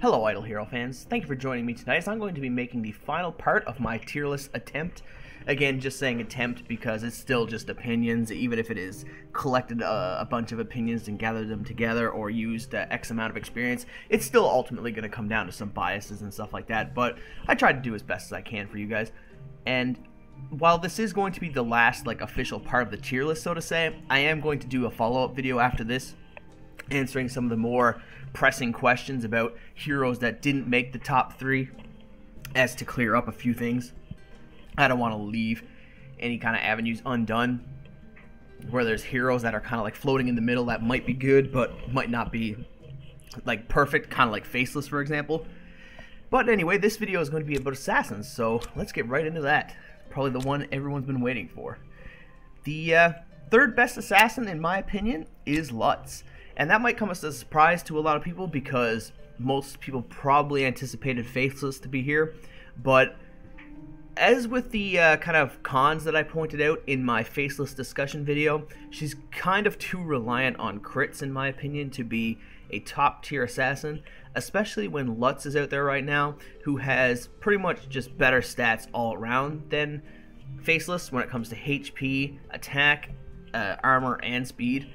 Hello Idle Hero fans, thank you for joining me tonight as I'm going to be making the final part of my tier list attempt. Again, just saying attempt because it's still just opinions, even if it is collected a bunch of opinions and gathered them together or used X amount of experience, it's still ultimately going to come down to some biases and stuff like that, but I try to do as best as I can for you guys. And while this is going to be the last official part of the tier list, so to say, I am going to do a follow-up video after this, answering some of the more pressing questions about heroes that didn't make the top 3, as to clear up a few things. I don't want to leave any kind of avenues undone where there's heroes that are kind of floating in the middle that might be good but might not be perfect, kind of like Faceless, for example. But anyway, this video is going to be about assassins, so let's get right into that. Probably the one everyone's been waiting for. The third best assassin, in my opinion, is Lutz. And that might come as a surprise to a lot of people because most people probably anticipated Faceless to be here. But as with the kind of cons that I pointed out in my Faceless discussion video, she's kind of too reliant on crits, in my opinion, to be a top tier assassin, especially when Lutz is out there right now, who has pretty much just better stats all around than Faceless when it comes to HP, attack, armor, and speed.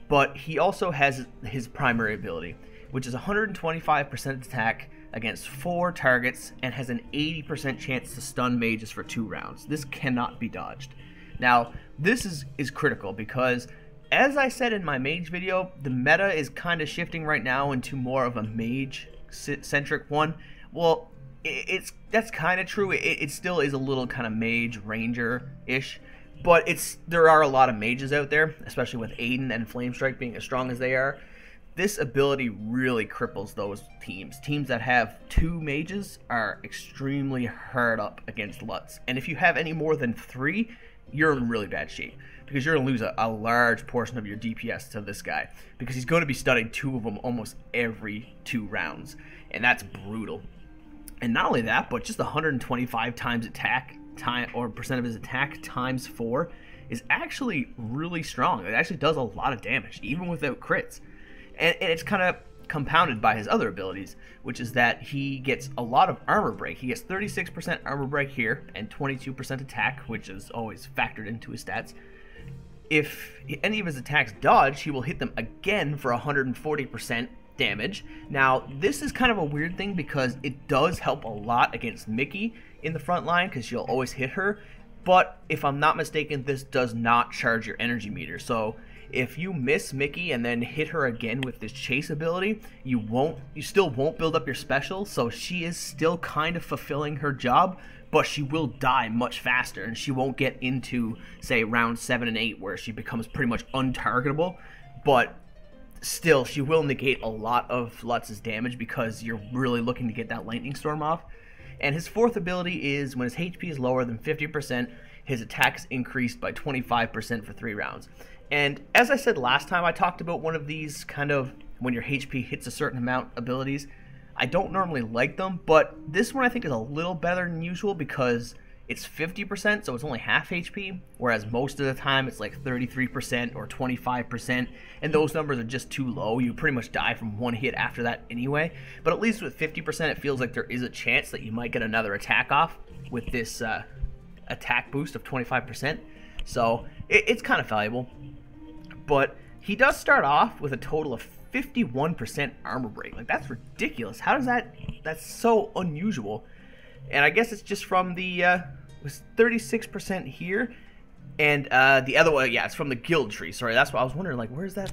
But he also has his primary ability, which is 125% attack against 4 targets and has an 80% chance to stun mages for 2 rounds. This cannot be dodged. Now, this is critical because, as I said in my mage video, the meta is kind of shifting right now into more of a mage-centric one. Well, that's kind of true. It still is a little kind of mage ranger-ish. But there are a lot of mages out there, especially with Aiden and Flamestrike being as strong as they are. This ability really cripples those teams. Teams that have 2 mages are extremely hard up against Lutz. And if you have any more than 3, you're in really bad shape, because you're going to lose a large portion of your DPS to this guy, because he's going to be stunning 2 of them almost every 2 rounds. And that's brutal. And not only that, but just 125 times attack percent of his attack times 4 is actually really strong. It actually does a lot of damage, even without crits. And it's kind of compounded by his other abilities, which is that he gets a lot of armor break. He gets 36% armor break here and 22% attack, which is always factored into his stats. If any of his attacks dodge, he will hit them again for 140% damage. Now, this is kind of a weird thing because it does help a lot against Mickey in the front line because you'll always hit her. But if I'm not mistaken, this does not charge your energy meter. So if you miss Mickey and then hit her again with this chase ability, you still won't build up your special. So she is still kind of fulfilling her job, but she will die much faster, and she won't get into, say, round 7 and 8 where she becomes pretty much untargetable. But still, she will negate a lot of Lutz's damage because you're really looking to get that lightning storm off. And his 4th ability is when his HP is lower than 50%, his attack is increased by 25% for 3 rounds. And as I said last time, I talked about one of these kind of when your HP hits a certain amount abilities. I don't normally like them, but this one I think is a little better than usual because it's 50%, so it's only half HP, whereas most of the time it's 33% or 25%, and those numbers are just too low. You pretty much die from 1 hit after that anyway. But at least with 50%, it feels like there is a chance that you might get another attack off with this attack boost of 25%. So it's kind of valuable. But he does start off with a total of 51% armor break. That's ridiculous. How does that's so unusual. And I guess it's just from the was 36% here, and the other one, yeah, it's from the guild tree. Sorry, that's what I was wondering. Where's the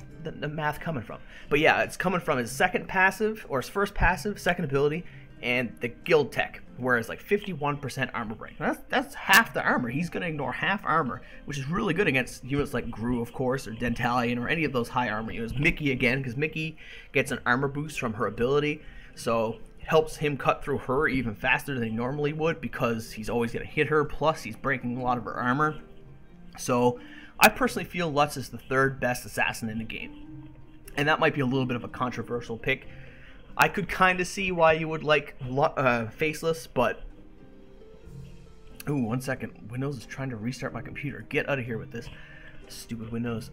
math coming from? But yeah, it's coming from his second passive, or his first passive, second ability, and the guild tech. Whereas 51% armor break. That's half the armor. He's gonna ignore half armor, which is really good against units like Gru, of course, or Dentalion, or any of those high armor units. Mickey again, because Mickey gets an armor boost from her ability, so helps him cut through her even faster than he normally would because he's always going to hit her, plus he's breaking a lot of her armor. So I personally feel Lutz is the 3rd best assassin in the game. And that might be a little bit of a controversial pick. I could kind of see why you would like Faceless, but... Ooh, 1 second. Windows is trying to restart my computer. Get out of here with this. Stupid Windows.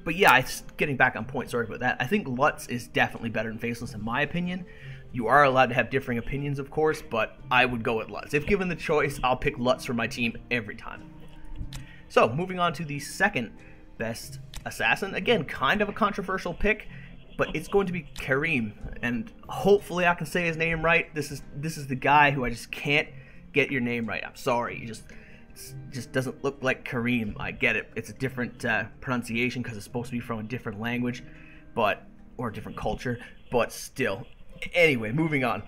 But yeah, getting back on point, sorry about that. I think Lutz is definitely better than Faceless in my opinion. You are allowed to have differing opinions, of course, but I would go with Lutz. If given the choice, I'll pick Lutz for my team every time. So, moving on to the second best assassin. Again, kind of a controversial pick, but it's going to be Karim, and hopefully I can say his name right. This is the guy who I just can't get your name right. I'm sorry. It just doesn't look like Karim. I get it. It's a different pronunciation because it's supposed to be from a different language, or a different culture, but still. Anyway, moving on.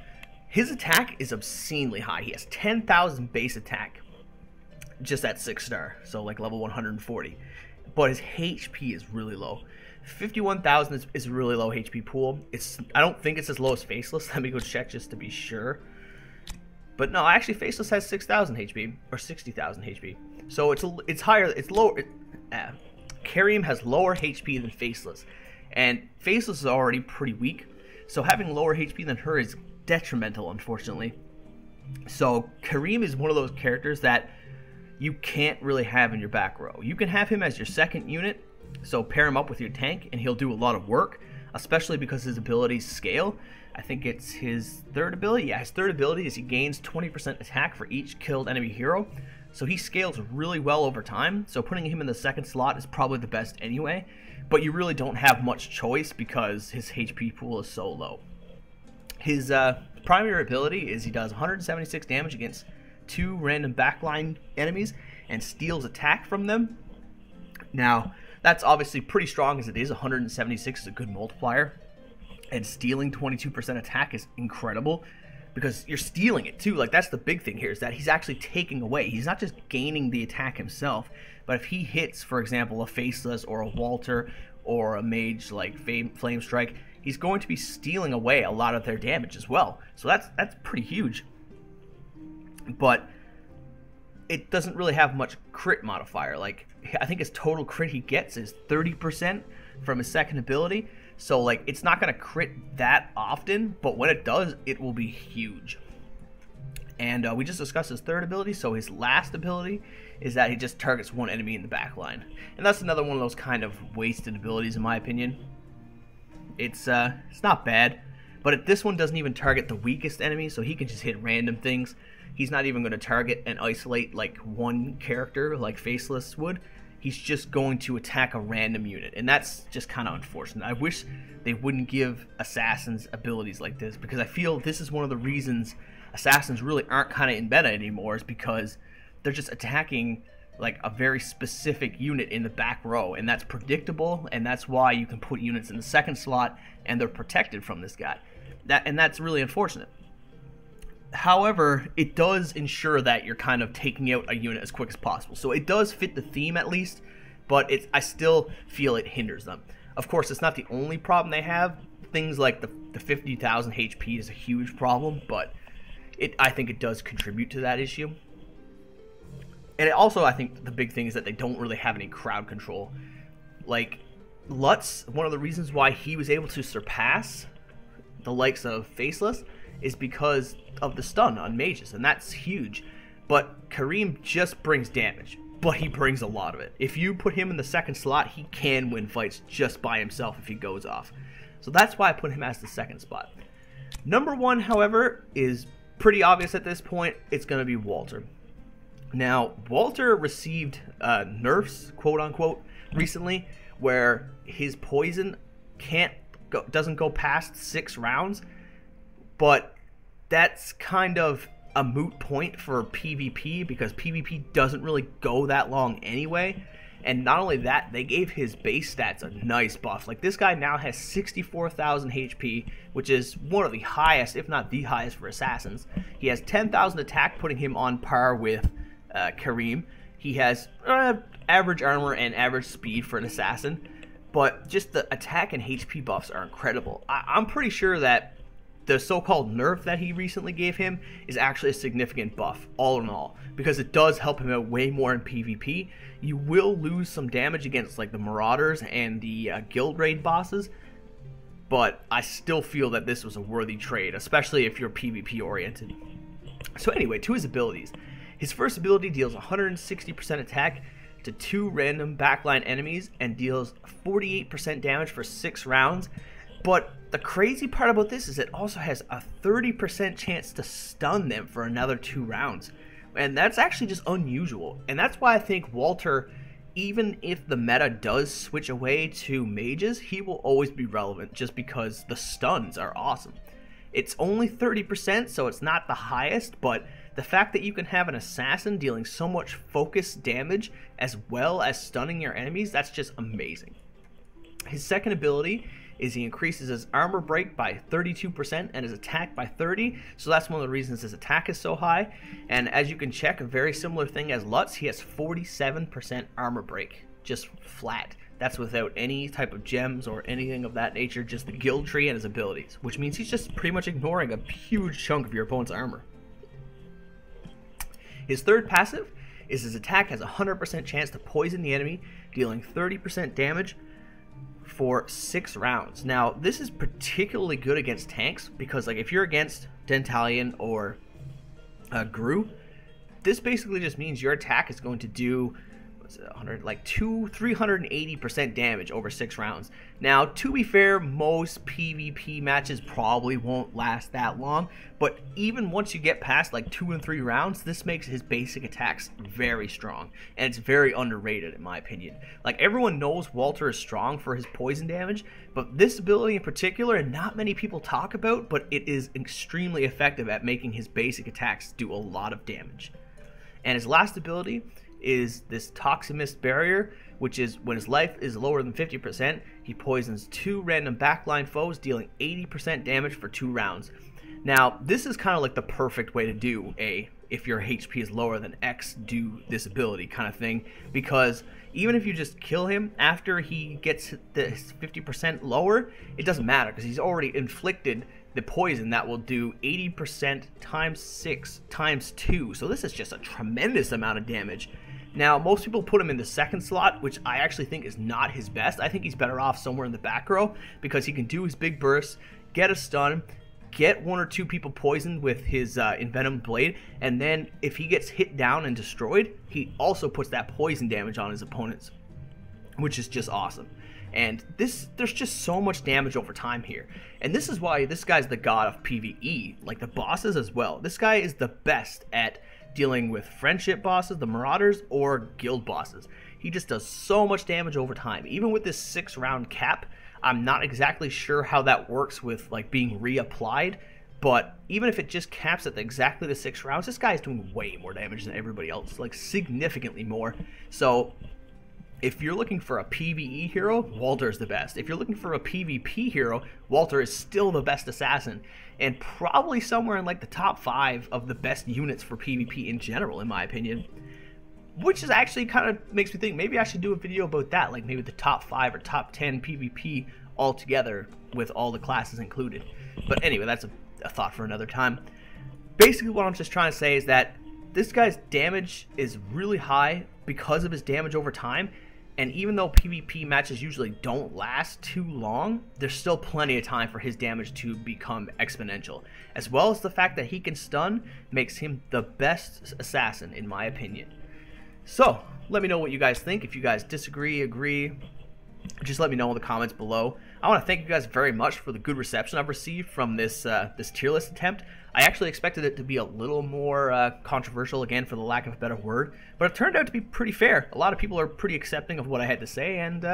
His attack is obscenely high. He has 10,000 base attack just at 6-star, so like level 140. But his HP is really low. 51,000 is a really low HP pool. I don't think it's as low as Faceless. Let me go check just to be sure. But no, actually Faceless has 6,000 HP or 60,000 HP. So it's higher. It's lower. Karim has lower HP than Faceless, and Faceless is already pretty weak. So having lower HP than her is detrimental, unfortunately. So Karim is one of those characters that you can't really have in your back row. You can have him as your second unit, so pair him up with your tank and he'll do a lot of work, especially because his abilities scale. I think it's his third ability. Yeah, his third ability is he gains 20% attack for each killed enemy hero. So he scales really well over time, so putting him in the second slot is probably the best anyway. But you really don't have much choice because his HP pool is so low. His primary ability is he does 176 damage against 2 random backline enemies and steals attack from them. Now, that's obviously pretty strong as it is. 176 is a good multiplier. And stealing 22% attack is incredible because you're stealing it too. Like, that's the big thing here, is that he's actually taking away. He's not just gaining the attack himself, but if he hits, for example, a Faceless or a Walter or a mage like Flame Strike, he's going to be stealing away a lot of their damage as well. So that's pretty huge. But it doesn't really have much crit modifier. Like, I think his total crit he gets is 30% from his second ability. So, like, it's not going to crit that often, but when it does, it will be huge. And we just discussed his third ability, so his last ability is that he just targets one enemy in the back line. And that's another one of those kind of wasted abilities, in my opinion. It's not bad, but this one doesn't even target the weakest enemy, so he can just hit random things. He's not even going to target and isolate like one character like Faceless would. He's just going to attack a random unit, and that's just kind of unfortunate. I wish they wouldn't give assassins abilities like this, because I feel this is one of the reasons assassins really aren't kind of in meta anymore, is because they're just attacking like a very specific unit in the back row, and that's predictable, and that's why you can put units in the second slot and they're protected from this guy. That's really unfortunate. However, it does ensure that you're kind of taking out a unit as quick as possible. So it does fit the theme at least, but I still feel it hinders them. Of course, it's not the only problem they have. Things like the 50,000 HP is a huge problem, but I think it does contribute to that issue. And also, I think the big thing is that they don't really have any crowd control. Like, Lutz, one of the reasons why he was able to surpass the likes of Faceless is because of the stun on mages, and that's huge. But Karim just brings damage, but he brings a lot of it. If you put him in the second slot, he can win fights just by himself if he goes off. So that's why I put him as the second spot. Number one, however, is pretty obvious at this point. It's going to be Walter. Now, Walter received nerfs, quote-unquote, recently, where his poison doesn't go past 6 rounds, but that's kind of a moot point for PvP, because PvP doesn't really go that long anyway. And not only that, they gave his base stats a nice buff. Like, this guy now has 64,000 HP, which is one of the highest, if not the highest, for assassins. He has 10,000 attack, putting him on par with Karim. He has average armor and average speed for an assassin, but just the attack and HP buffs are incredible. I'm pretty sure that the so-called nerf that he recently gave him is actually a significant buff, all in all, because it does help him out way more in PvP. You will lose some damage against like the Marauders and the guild raid bosses, but I still feel that this was a worthy trade, especially if you're PvP oriented. So anyway, to his abilities. His first ability deals 160% attack to 2 random backline enemies and deals 48% damage for 6 rounds. But the crazy part about this is it also has a 30% chance to stun them for another 2 rounds. And that's actually just unusual. And that's why I think Walter, even if the meta does switch away to mages, he will always be relevant just because the stuns are awesome. It's only 30%, so it's not the highest, but the fact that you can have an assassin dealing so much focused damage as well as stunning your enemies, that's just amazing. His second ability is he increases his armor break by 32% and his attack by 30%, so that's one of the reasons his attack is so high. And as you can check, a very similar thing as Lutz, he has 47% armor break, just flat. That's without any type of gems or anything of that nature, just the guild tree and his abilities, which means he's just pretty much ignoring a huge chunk of your opponent's armor. His third passive is his attack has a 100% chance to poison the enemy, dealing 30% damage for 6 rounds. Now, this is particularly good against tanks because, like, if you're against Dentalion or Gru, this basically just means your attack is going to do 380% damage over 6 rounds. Now, to be fair, most PvP matches probably won't last that long, but even once you get past like 2 and 3 rounds, this makes his basic attacks very strong, and it's very underrated in my opinion. Like, everyone knows Walter is strong for his poison damage, but this ability in particular, and not many people talk about, but it is extremely effective at making his basic attacks do a lot of damage. And his last ability is this Toximist Barrier, which is when his life is lower than 50%, he poisons 2 random backline foes, dealing 80% damage for 2 rounds. Now, this is kind of like the perfect way to do if your HP is lower than X, do this ability kind of thing, because even if you just kill him after he gets this 50% lower, it doesn't matter because he's already inflicted the poison that will do 80% times 6 times 2. So this is just a tremendous amount of damage. Now, most people put him in the second slot, which I actually think is not his best. I think he's better off somewhere in the back row because he can do his big bursts, get a stun, get 1 or 2 people poisoned with his Envenomed Blade, and then if he gets hit down and destroyed, he also puts that poison damage on his opponents, which is just awesome. And there's just so much damage over time here. And this is why this guy's the god of PvE, like the bosses as well. This guy is the best at dealing with friendship bosses, the Marauders, or guild bosses. He just does so much damage over time. Even with this 6-round cap, I'm not exactly sure how that works with like being reapplied, but even if it just caps at exactly the 6 rounds, this guy is doing way more damage than everybody else, like significantly more. So if you're looking for a PvE hero, Walter is the best. If you're looking for a PvP hero, Walter is still the best assassin, and probably somewhere in like the top 5 of the best units for PvP in general, in my opinion. Which is actually kind of makes me think maybe I should do a video about that, like maybe the top 5 or top 10 PvP altogether with all the classes included. But anyway, that's a thought for another time. Basically what I'm just trying to say is that this guy's damage is really high because of his damage over time. And even though PvP matches usually don't last too long, there's still plenty of time for his damage to become exponential. As well as the fact that he can stun makes him the best assassin in my opinion. So, let me know what you guys think. If you guys disagree, agree, just let me know in the comments below. I want to thank you guys very much for the good reception I've received from this this tier list attempt. I actually expected it to be a little more controversial, again, for the lack of a better word, but it turned out to be pretty fair. A lot of people are pretty accepting of what I had to say and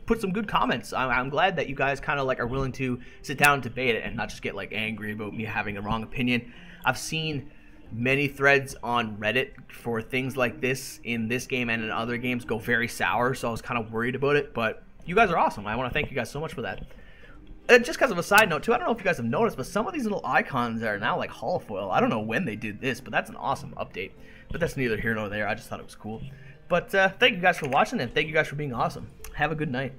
put some good comments. I'm glad that you guys kind of like are willing to sit down and debate it and not just get like angry about me having the wrong opinion. I've seen many threads on Reddit for things like this in this game and in other games go very sour, so I was kind of worried about it, but you guys are awesome. I want to thank you guys so much for that. Just because of a side note too, I don't know if you guys have noticed, but some of these little icons are now like holofoil. I don't know when they did this, but that's an awesome update. But that's neither here nor there. I just thought it was cool. But thank you guys for watching, and thank you guys for being awesome. Have a good night.